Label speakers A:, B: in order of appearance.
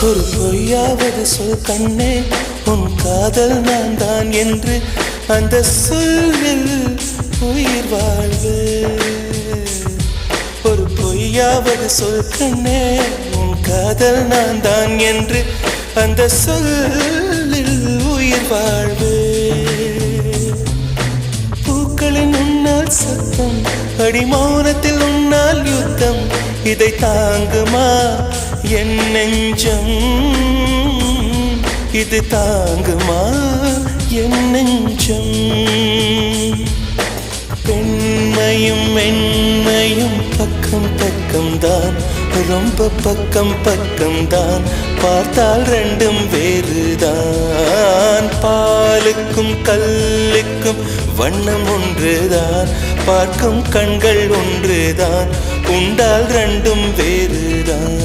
A: ஒரு பொய்யாவது சொல் கண்ணே உன் காதல் நான் தான் என்று அந்த சொல்லில் உயிர் வாழ்வு ஒரு பொய்யாவது சொல் கண்ணே உன் காதல் நான் தான் என்று அந்த சொல்லில் உயிர் வாழ்வு பூக்களின் உன்னால் சத்தம் அடிமௌனத்தில் உன்னால் யுத்தம் இதை தாங்குமா என் நெஞ்சம் இது தாங்குமா என் நெஞ்சம் பெண்மையும் மென்மையும் பக்கம் பக்கம்தான் ரொம்ப பக்கம் பக்கம்தான் பார்த்தால் ரெண்டும் வேறுதான் பாலுக்கும் கல்லுக்கும் வண்ணம் ஒன்றுதான் பார்க்கும் கண்கள் ஒன்றுதான் உண்டால் ரெண்டும் வேறுதான்